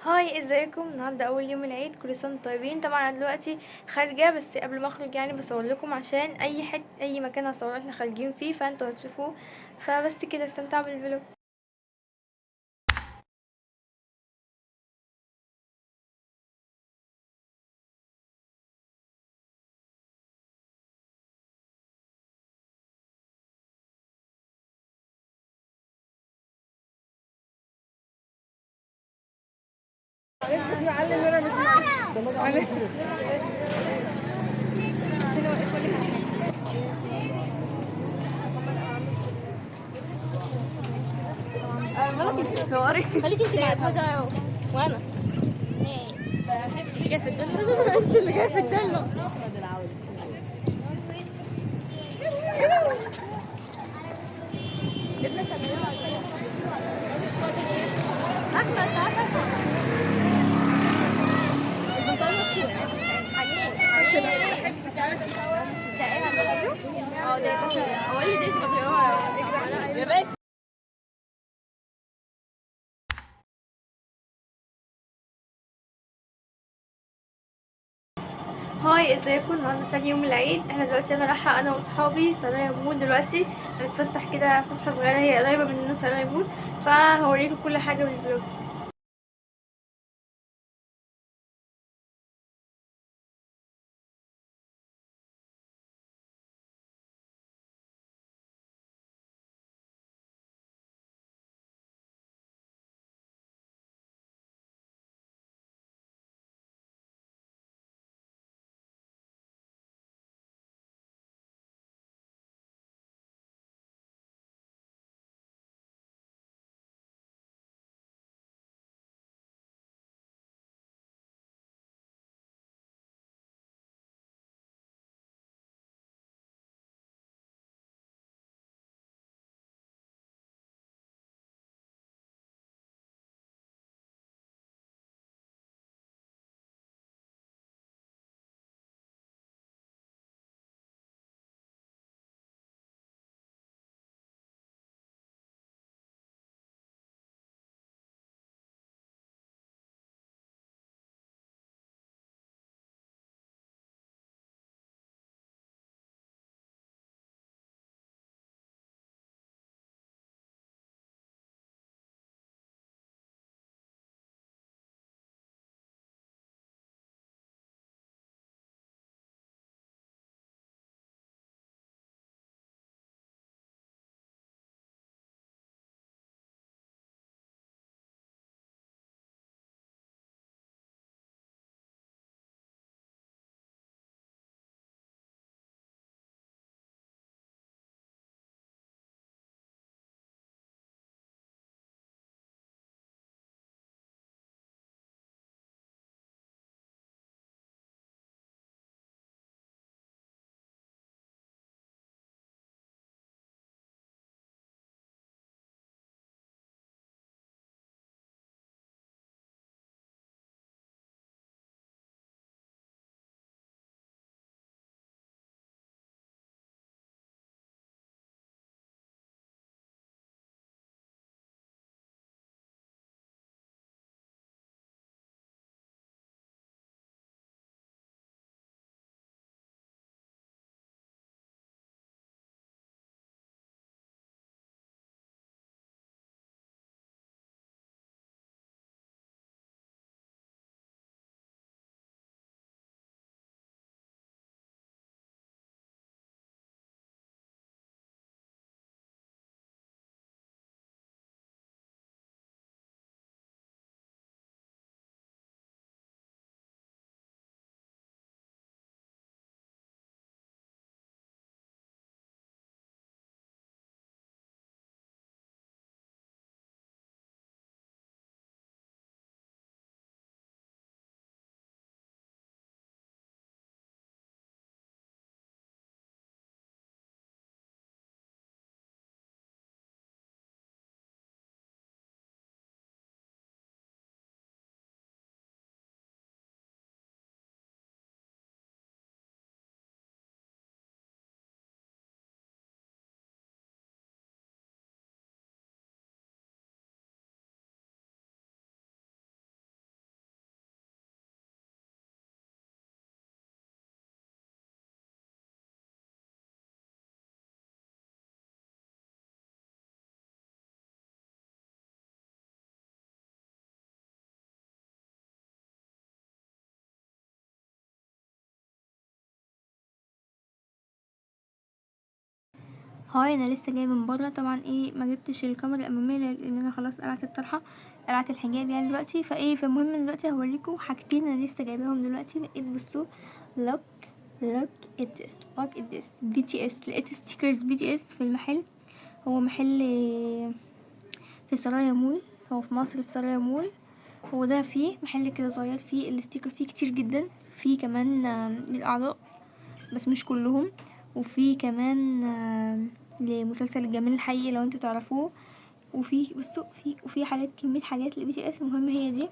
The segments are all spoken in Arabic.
هاي، ازيكم؟ النهارده اول يوم العيد، كل سنه وانتم طيبين. طبعا انا دلوقتي خارجه، بس قبل ما اخرج يعني بصور لكم عشان اي مكان هصور احنا خارجين فيه فانتوا هتشوفوه. فبس كده، استمتعوا بالفلوج. مالك انت تصوري؟ خليكي انت مع الحاجة وانا انت جايه في الدلة. انت اللي جايه في الدلة. احمد تعال اه دي هو اللي دي يا بنت. هاي، ازيكم؟ النهارده تاني يوم العيد. احنا دلوقتي انا رايحه انا واصحابي سرايا مول. دلوقتي هنتفسح كده فسحه صغيره، هي قريبه مننا سرايا مول، فهوريكم كل حاجه بالفلوج. هاي انا لسه جايه من بره طبعا. ايه ما جبتش الكاميرا الاماميه لان انا خلاص قلعت الطرحه، قلعت الحجاب يعني دلوقتي. فالمهم دلوقتي هوريكم حاجتين انا لسه جايباهم دلوقتي. لقيت بصوا look look at this look at this BTS. لقيت ستيكرز BTS في المحل. هو محل في سرايا مول، هو في مصر في سرايا مول. هو ده فيه محل كده صغير فيه الستيكر فيه كتير جدا. فيه كمان للأعضاء بس مش كلهم، وفي كمان لمسلسل الجميل الحقيقي لو انتوا تعرفوه. وفي بصوا وفي حاجات كمية حاجات لبي اس. المهم هي دي،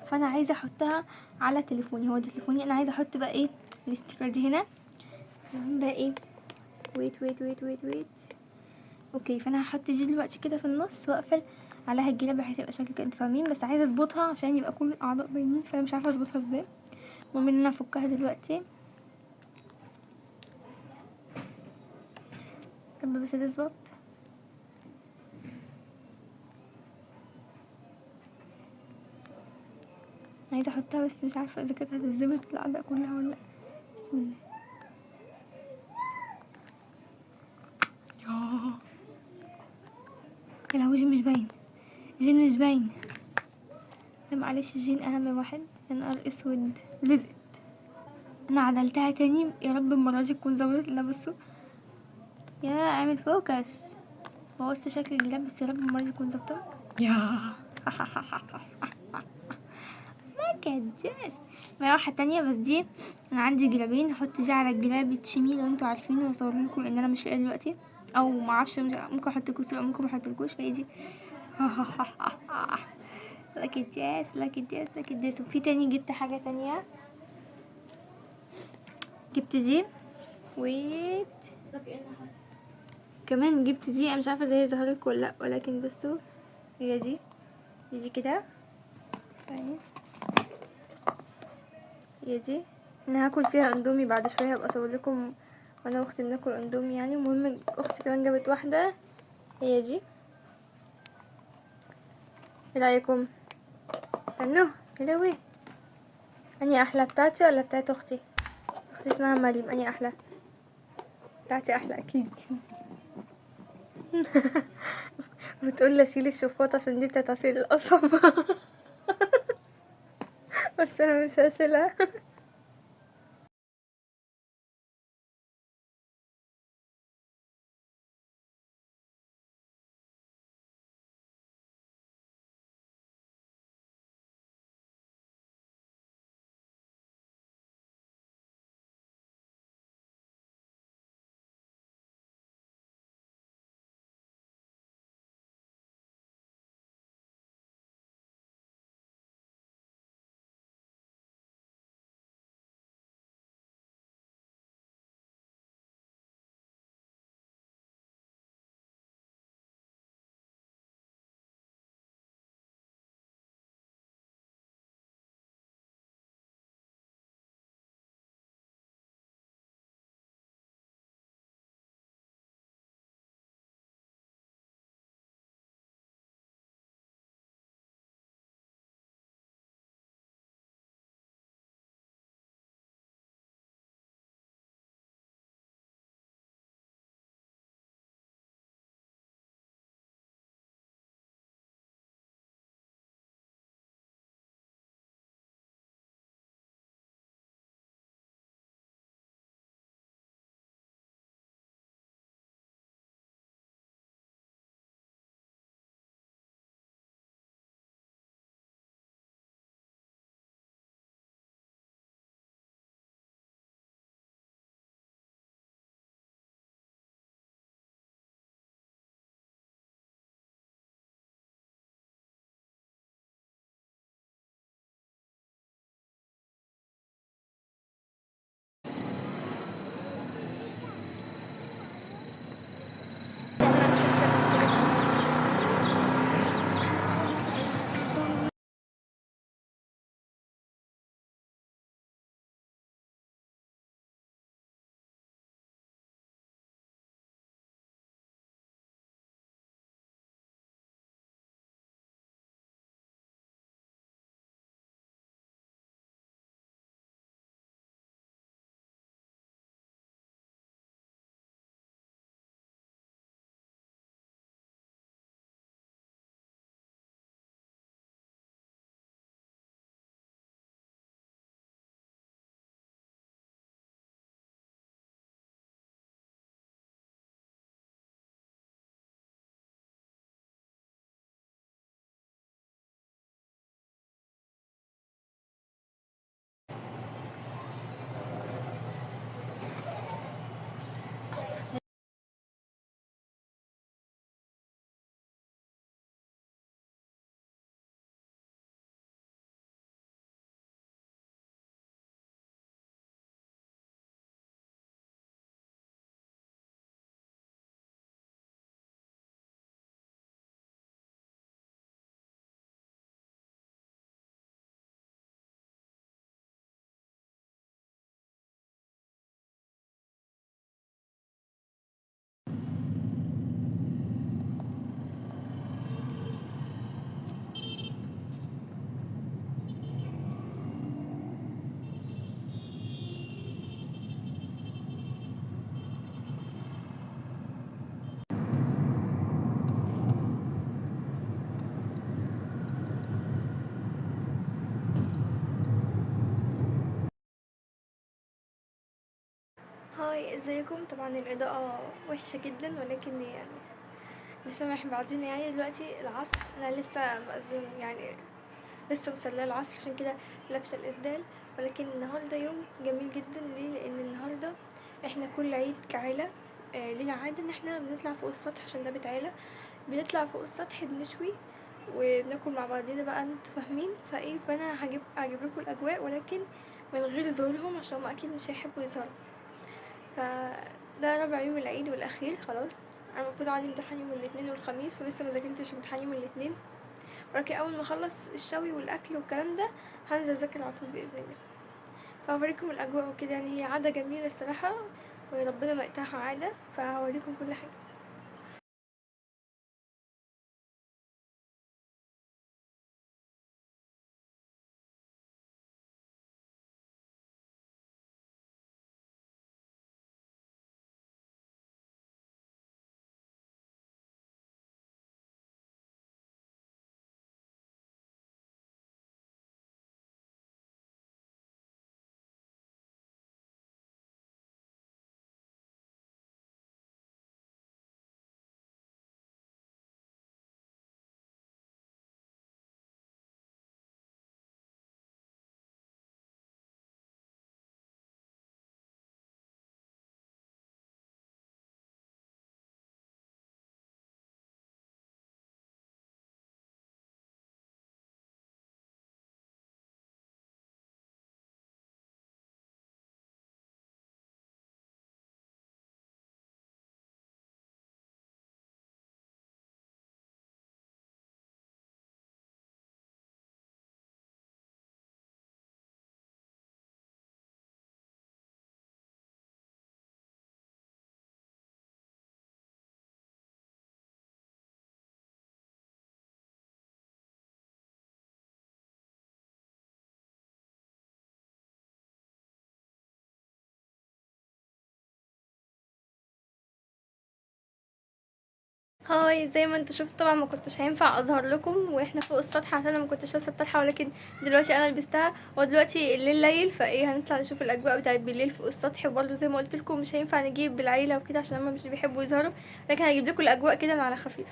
فانا عايزه احطها على تليفوني. هو ده تليفوني. انا عايزه احط بقى ايه الستيكر دي هنا. المهم بقى ايه ويت اوكي. فانا هحط دي دلوقتي كده في النص واقفل عليها الجلاب بحيث يبقى شكل كده، انتوا فاهمين. بس عايزه اظبطها عشان يبقى كل الاعضاء باينين، فانا مش عارفه اظبطها ازاي. المهم ان انا افكها دلوقتي. طب بس تظبط. عايزه احطها بس مش عارفه اذا كانت هتظبط الاعضاء كلها ولا لا. بسم الله. يا لهوي جين مش باين، جين مش باين. لا معلش جين اهم واحد. يا نهار اسود لزقت. انا عدلتها تاني يا رب المره دي تكون ظبطت. لا بصوا يا اعمل فوكس. بوظت شكل الجلاب بس يا رب المره دي تكون ظبطت. يا ما كانت جاس. ما واحده تانية بس دي انا عندي جلابين. هحط دي على الجلاب التشيمي لو انتوا عارفينه هصور لكم لان انا مش لاقيه دلوقتي، او ما اعرفش ممكن احط كوسه او ممكن ما احطلكوش. فهي دي look at this look at this look at this. وفي تاني جبت حاجة تانية، جبت دي ويت كمان جبت دي. انا مش عارفة ازاي ظهرلك ولا لا، ولكن بصوا هي دي كده. هي دي انا هاكل فيها اندومي بعد شوية، هبقى اصور لكم وانا واختي بناكل اندومي يعني. المهم اختي كمان جابت واحدة هي دي. ايه رايكم؟ استنوا حلوة. اني احلى بتاعتي ولا بتاعت اختي؟ اختي اسمها مريم. اني احلى؟ بتاعتي احلى اكيد. بتقول لي اشيل الشفاط عشان دي بتاعت عصير القصب. بس انا مش هشيلها. ازيكم؟ طبعا الإضاءة وحشة جدا ولكن يعني نسامح بعضينا. يعني دلوقتي العصر، انا لسه مأذون يعني لسه مصليه العصر، عشان كده لابسه الإسدال. ولكن النهارده يوم جميل جدا. ليه؟ لأن النهارده احنا كل عيد كعيلة لينا عادة ان احنا بنطلع فوق السطح، عشان ده بيت عيلة. بنطلع فوق السطح بنشوي وبناكل مع بعضينا بقى، انتوا فاهمين. فانا اجيب لكم الاجواء، ولكن من غير ظهورهم عشان هم اكيد مش هيحبوا يظهروا. فده رابع يوم العيد والاخير خلاص. انا المفروض عندي امتحان يوم الاثنين والخميس، ولسه ما ذاكرتش امتحان يوم الاثنين. ولكن اول ما اخلص الشوي والاكل والكلام ده هنزل اذاكر على طول باذن الله. فهوريكم الاجواء وكده. يعني هي عاده جميله الصراحه، وربنا ما يقطعها عاده. فهوريكم كل حاجه. هاي، زي ما انتوا شفتوا طبعا ما كنتش هينفع اظهر لكم واحنا فوق السطح، عشان انا ما كنتش لابسه الطرحه. ولكن دلوقتي انا لبستها، ودلوقتي الليل ليل، فايه هنطلع نشوف الاجواء بتاعت بالليل فوق السطح. وبرضه زي ما قلت لكم مش هينفع نجيب بالعيله وكده عشان هم مش بيحبوا يظهروا، لكن هجيب لكم الاجواء كده من على خفيف.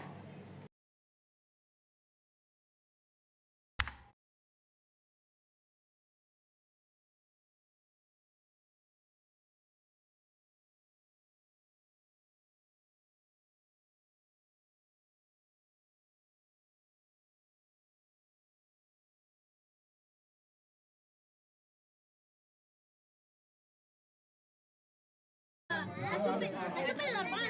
اسف الاربعه